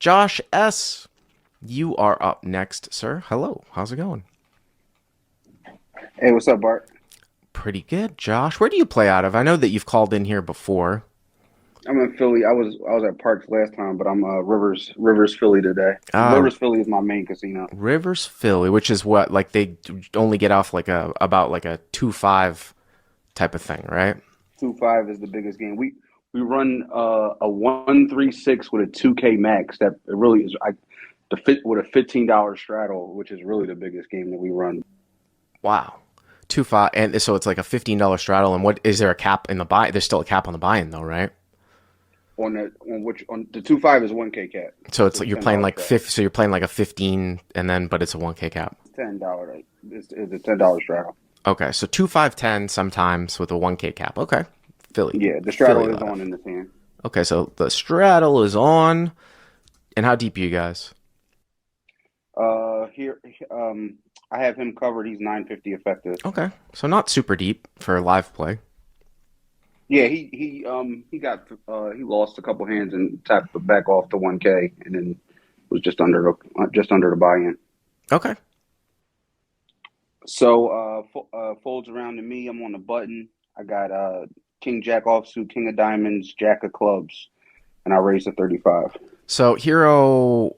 Josh S., you are up next, sir. Hello. How's it going? Hey, what's up, Bart? Pretty good, Josh. Where do you play out of? I know that you've called in here before. I'm in Philly. I was at Parks last time, but I'm Rivers Philly today. Uh, Rivers Philly is my main casino. Rivers, Philly, which is what, like they only get off like about like a 2-5 type of thing, right? 2-5 is the biggest game. We run a 1-3-6 with a 2K max. That it really is. The fit with a $15 straddle, which is really the biggest game that we run. Wow. 2-5, and so it's like a $15 straddle. And what is there a cap in the buy? There's still a cap on the buy-in though, right? On the 2-5 is 1K cap. So it's It's like a you're ten playing dollar like straddle. fifth. So you're playing like a 15, and then but it's a 1K cap. $10. It's a $10 straddle. Okay, so 2-5-10 sometimes with a 1K cap. Okay, Yeah, the Philly straddle is on live. in this hand. Okay, so the straddle is on. And how deep are you guys? Here, I have him covered. He's 950 effective. Okay, so not super deep for live play. Yeah, he lost a couple hands and tapped it back off to 1K, and then was just under the buy-in. Okay, So folds around to me. I'm on the button. I got King Jack offsuit, King of Diamonds, Jack of Clubs, and I raised to 35. so Hero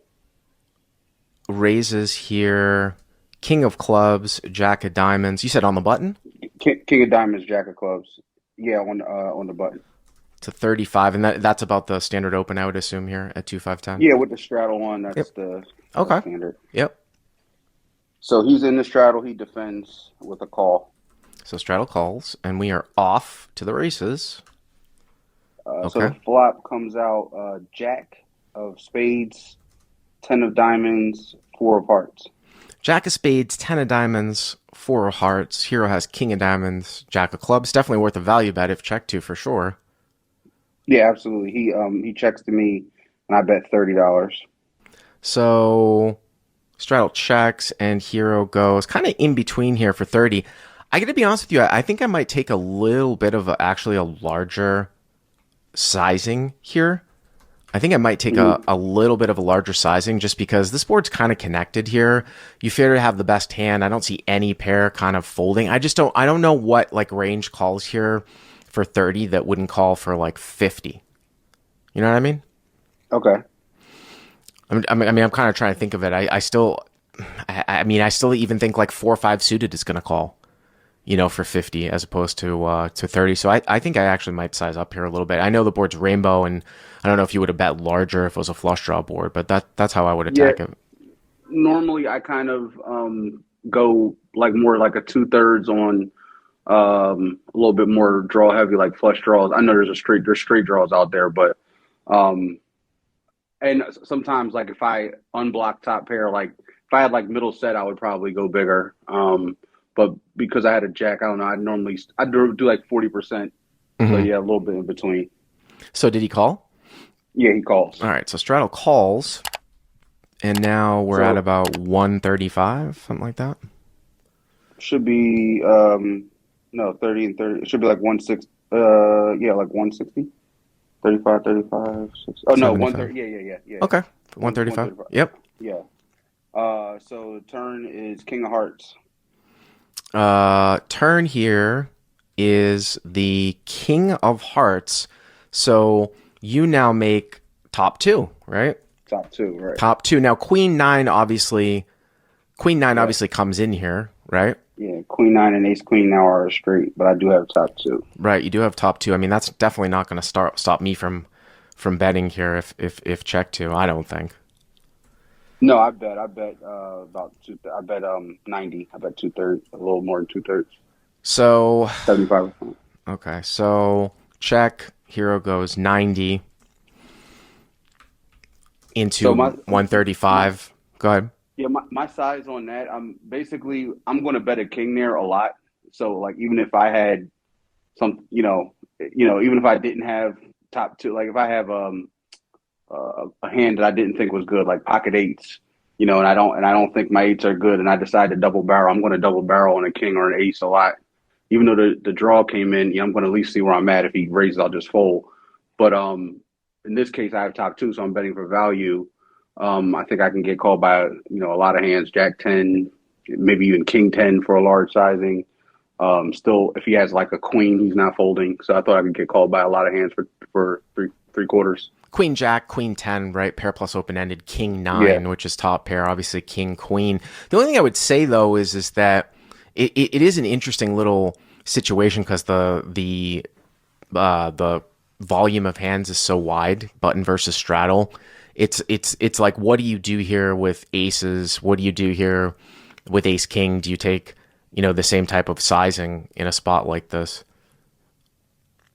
raises here. King of Clubs, Jack of Diamonds. You said on the button King of Diamonds, Jack of Clubs. Yeah, on the button. to 35, and that's about the standard open, I would assume here at 2-5-10. Yeah, with the straddle on, Yep. that's Okay. standard. Yep. So he's in the straddle. He defends with a call. So straddle calls, and we are off to the races. So the Okay. flop comes out Jack of Spades, Ten of Diamonds, Four of Hearts. Jack of Spades, Ten of Diamonds, Four of Hearts. Hero has King of Diamonds, Jack of Clubs. Definitely worth a value bet if checked to for sure. Yeah, absolutely. He checks to me, and I bet $30. So straddle checks and hero goes kind of in between here for 30. I got to be honest with you. I think I might take a little bit of actually a larger sizing here. I think I might take Mhm. a little bit of a larger sizing just because this board's kind of connected here. You figure to have the best hand. I don't see any pair kind of folding. I don't know what like range calls here for 30 that wouldn't call for like 50. You know what I mean? Okay. I'm kind of trying to think of it. I still even think like 4 or 5 suited is going to call, for 50 as opposed to 30. So I think I actually might size up here a little bit. I know the board's rainbow, and I don't know if you would have bet larger if it was a flush draw board, but that's how I would Yeah. attack it. Normally, I kind of go like more like a two-thirds on a little bit more draw heavy, like flush draws. I know there's straight draws out there, but um, and sometimes like if I unblock top pair, like if I had like middle set, I would probably go bigger. But because I had a jack, I don't know. I do like 40%. So Hmm. yeah, a little bit in between. So did he call? Yeah, he calls. All right. So Straddle calls, and now we're at So about 135, something like that. should be no 30 and 30. It should be like 160. Yeah, like 160. 35, 35, 60. Oh no, 75. 130. Yeah. Okay. One 135. 135. Yep. Yeah. So the turn is King of Hearts. Turn here is the King of Hearts. So you now make top two, right? Top two, right? Top two. Now Queen nine Yeah. obviously comes in here, right? Yeah. Queen nine and ace queen now are straight, but I do have top two. Right. You do have top two. I mean, that's definitely not going to stop me from betting here if check two. I don't think. No, I bet about two. I bet 90. I bet two-thirds, a little more than two-thirds, So 75%. okay. So check. Hero goes 90 So into my 135. Go ahead. yeah, my size on that, I'm going to bet a king there a lot. So like even if I had some, even if I didn't have top two, like if I have a hand that I didn't think was good, like pocket eights, and I don't think my eights are good, and I decide to double barrel, I'm going to double barrel on a king or an ace a lot. Even though the draw came in, I'm going to at least see where I'm at. If he raises, I'll just fold. But in this case, I have top two, so I'm betting for value. I think I can get called by a lot of hands. Jack 10, maybe even King 10 for a large sizing. Still, if he has like a queen, he's not folding. So I thought I could get called by a lot of hands for three quarters. Queen Jack, Queen 10, right? Pair plus open ended. King Yeah, 9, which is top pair. Obviously, King Queen. The only thing I would say though is that it is an interesting little situation because the volume of hands is so wide. Button versus straddle. It's like, what do you do here with aces? What do you do here with ace king? Do you take the same type of sizing in a spot like this?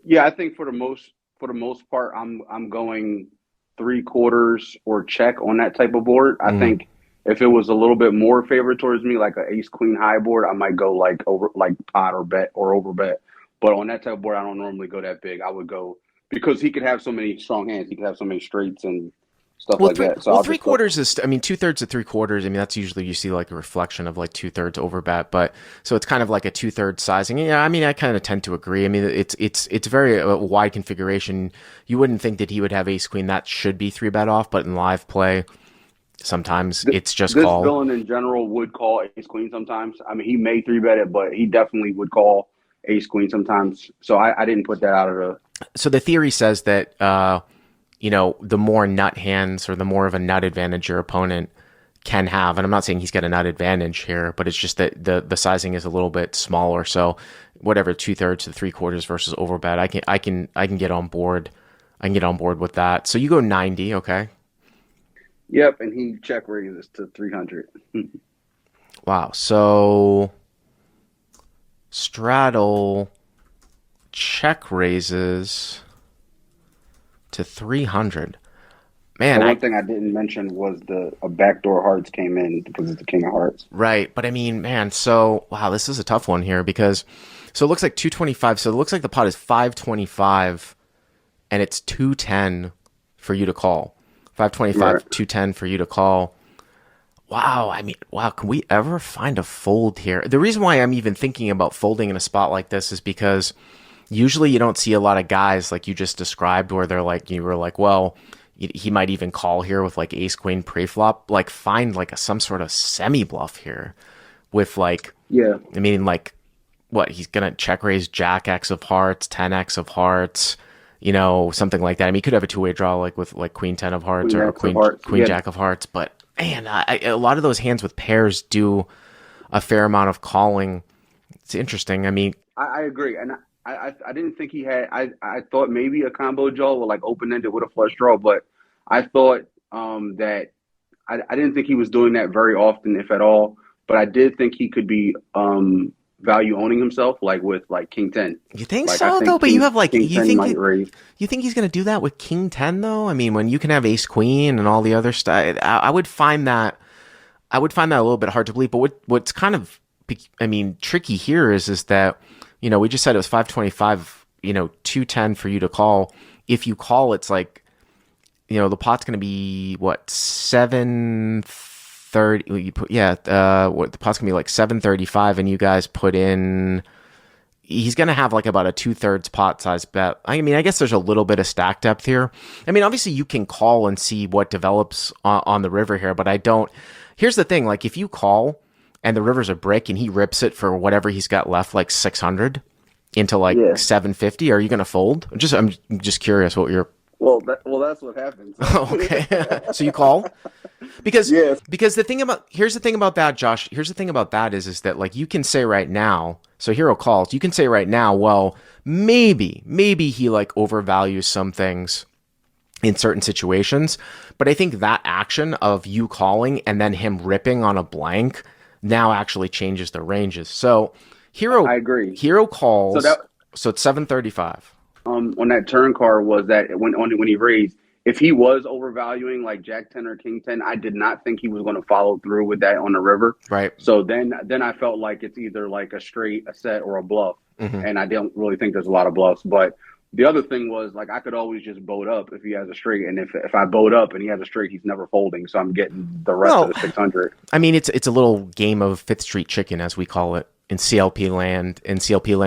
yeah. I think for the most part, I'm going three quarters or check on that type of board. I Mm. think if it was a little bit more favored towards me, like an ace queen high board, I might go like over like pot or bet or over bet. But on that type of board, I don't normally go that big. I would go because he could have so many strong hands. He could have so many straights and stuff Well, like that. So I'll three just go. quarters is. I mean, 2/3 to 3/4. I mean, that's usually you see like a reflection of like 2/3 over bet, but so it's kind of like a 2/3 sizing. Yeah, I mean, I kind of tend to agree. I mean, it's very wide configuration. You wouldn't think that he would have ace queen. That should be three bet off, but in live play, sometimes it's just This call. villain in general would call ace queen sometimes. I mean, he may three bet it, but he definitely would call ace queen sometimes. So I didn't put that out of the. So the theory says that the more nut hands or the more of a nut advantage your opponent can have, and I'm not saying he's got a nut advantage here, but it's just that the sizing is a little bit smaller. So whatever 2/3 to 3/4 versus overbet, I can get on board. I can get on board with that. So you go 90, okay? Yep, and he check raises to 300. Wow. So straddle check raises to 300. Man, The I one thing I didn't mention was the a backdoor hearts came in because it's the king of hearts. right, but I mean, man, so wow, this is a tough one here because so it looks like 225. So it looks like the pot is 525 and it's 210 for you to call. Right. 525, 210 for you to call. Wow, I mean, wow, can we ever find a fold here? The reason why I'm even thinking about folding in a spot like this is because usually you don't see a lot of guys like you just described where they're like, you were like, well, he might even call here with like ace queen preflop, like find like some sort of semi bluff here with like, Yeah. I mean, like what he's gonna check raise jack X of hearts, 10X of hearts, something like that. I mean, he could have a two-way draw like with like queen 10 of hearts Queen or X of queen hearts. queen Yeah. jack of hearts, but man, a lot of those hands with pairs do a fair amount of calling. It's interesting. I mean, I agree, and I didn't think he had. I thought maybe a combo draw with like open ended with a flush draw, but I thought that I didn't think he was doing that very often, if at all. But I did think he could be value owning himself, like with like King 10. you think Like I so though? think But you King have like King 10 might raise. you think he's gonna do that with King 10 though? I mean, when you can have Ace Queen and all the other stuff, I would find that a little bit hard to believe. But what's kind of I mean tricky here is that we just said it was 525, 210 for you to call. If you call, it's like the pot's gonna be what 730. You put what the pot's gonna be like 735, and you guys put in. He's going to have like about a 2/3 pot size bet. I mean, I guess there's a little bit of stack depth here. I mean, obviously you can call and see what develops on the river here, but I don't. Here's the thing: like if you call and the river's a brick and he rips it for whatever he's got left, like 600 into like Yeah. 750, are you going to fold? I'm just curious what you're. Well, that's what happens. Okay, so you call. Because Yes. the thing about here's the thing about that, Josh. Here's the thing about that is that like you can say right now. So hero calls. You can say right now, well, maybe he like overvalues some things in certain situations, but I think that action of you calling and then him ripping on a blank now actually changes the ranges. So I agree. hero So calls. that So it's 735. on that turn card was that when he raised, if he was overvaluing like Jack 10 or King 10, I did not think he was going to follow through with that on the river. Right. So then I felt like it's either like a straight, a set, or a bluff, Mm-hmm. and I don't really think there's a lot of bluffs. But the other thing was like I could always just boat up if he has a straight, and if I boat up and he has a straight, he's never folding. So I'm getting the rest of Well, the 600. I mean, it's a little game of Fifth Street Chicken, as we call it in CLP land.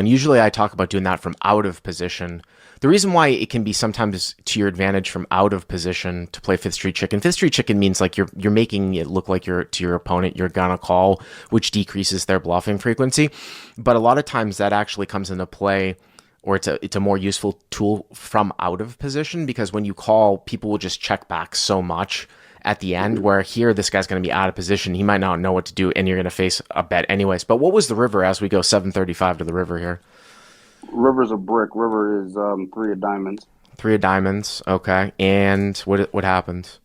Usually I talk about doing that from out of position. The reason why it can be sometimes to your advantage from out of position to play Fifth Street Chicken. Fifth Street Chicken means like you're making it look like you're to your opponent you're gonna call, which decreases their bluffing frequency. But a lot of times that actually comes into play, or it's a more useful tool from out of position, because when you call, people will just check back so much at the end, where here this guy's going to be out of position. He might not know what to do, and you're going to face a bet anyways. But what was the river as we go 735 to the river here? River's a brick. River is three of diamonds. Three of diamonds. Okay. And what happened?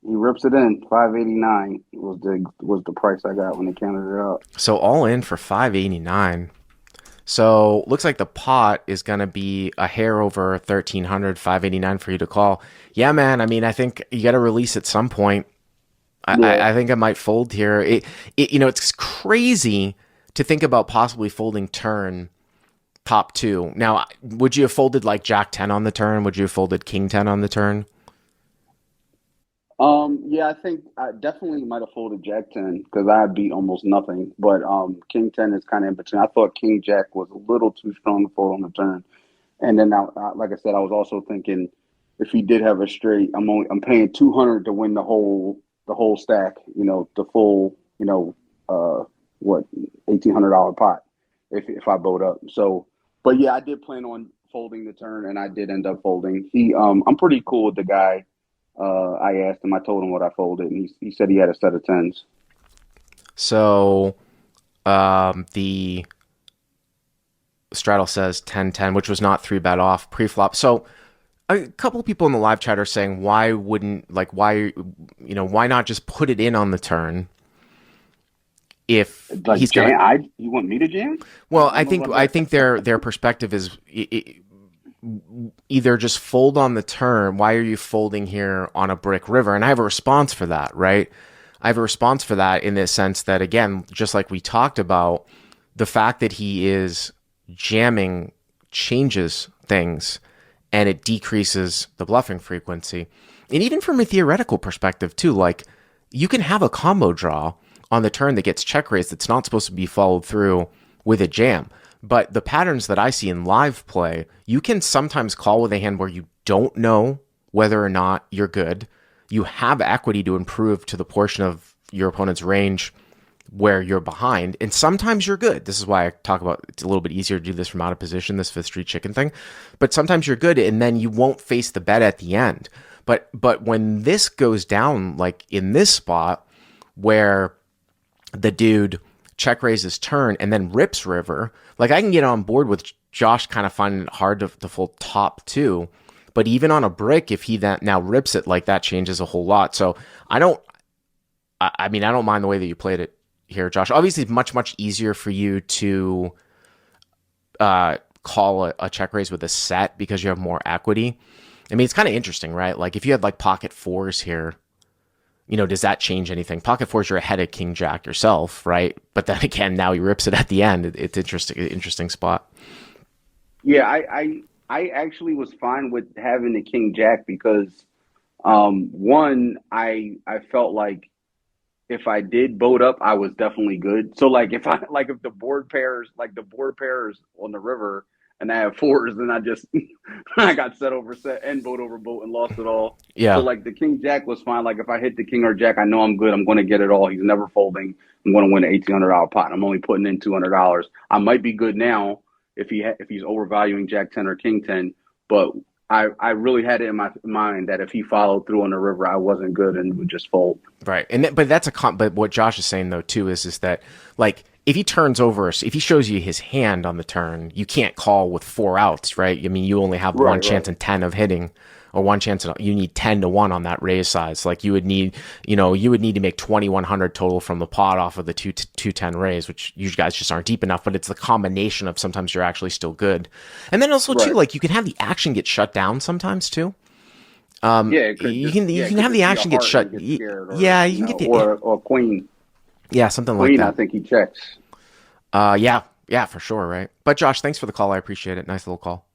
He rips it in. 589 was the price I got when they counted it out. So all in for 589. So looks like the pot is going to be a hair over 1300, 589 for you to call. Yeah, man. I mean, I think you got to release at some point. I think I might fold here. It's crazy to think about possibly folding turn top two. Now, would you have folded like Jack 10 on the turn? Would you have folded King 10 on the turn? Yeah, I think I definitely might have folded Jack 10 because I beat almost nothing. But King 10 is kind of in between. I thought King Jack was a little too strong to fold on the turn. And then, like I said, I was also thinking if he did have a straight, I'm paying 200 to win the whole stack. The full what $1,800 pot if I bowed up. So, but yeah, I did plan on folding the turn, and I did end up folding. I'm pretty cool with the guy. I asked him, I told him what I folded, and he said he had a set of tens. So the straddle says 10-10, which was not 3-bet off pre-flop. So a couple of people in the live chat are saying, why not just put it in on the turn if like he's jam? gonna... You want me to jam? Well, I think their perspective is either just fold on the turn. Why are you folding here on a brick river? And I have a response for that, right? I have a response for that in the sense that, again, just like we talked about, the fact that he is jamming changes things and it decreases the bluffing frequency. And even from a theoretical perspective too, like you can have a combo draw on the turn that gets check raised that's not supposed to be followed through with a jam. But the patterns that I see in live play, you can sometimes call with a hand where you don't know whether or not you're good. You have equity to improve to the portion of your opponent's range where you're behind. And sometimes you're good. This is why I talk about it's a little bit easier to do this from out of position, this Fifth Street Chicken thing. But sometimes you're good, and then you won't face the bet at the end. But when this goes down, like in this spot where the dude check raises turn and then rips river, like I can get on board with Josh kind of finding it hard to fold top two, but even on a brick, if he that now rips it, like that changes a whole lot. So I don't mind the way that you played it here, Josh. Obviously it's much easier for you to call a check raise with a set because you have more equity. I mean, it's kind of interesting, right? Like if you had like pocket fours here, does that change anything? Pocket fours, you're ahead of King Jack yourself, right? But then again, now he rips it at the end. It's interesting spot. Yeah, I actually was fine with having the King Jack because one, I felt like if I did boat up, I was definitely good. So like if the board pairs on the river and I have fours, then I just I got set over set and boat over boat and lost it all. Yeah. So like the King Jack was fine. Like if I hit the King or Jack, I know I'm good. I'm going to get it all. He's never folding. I'm going to win an $1,800 pot. I'm only putting in $200. I might be good now if he's overvaluing Jack 10 or King 10, but I really had it in my mind that if he followed through on the river, I wasn't good and would just fold. Right, but what Josh is saying though too is that like if he turns over, if he shows you his hand on the turn, you can't call with 4 outs, right? I mean, you only have one chance in 10 of hitting, or one chance you need 10-1 on that raise size. Like you would need to make 2,100 total from the pot off of the 210 raise, which you guys just aren't deep enough. But it's the combination of sometimes you're actually still good, and then also too, like you can have the action get shut down sometimes too. You can have the action get shut. You can get the or queen. Yeah, something queen, like that. I think he checks. Yeah, for sure, right? But Josh, thanks for the call. I appreciate it. Nice little call.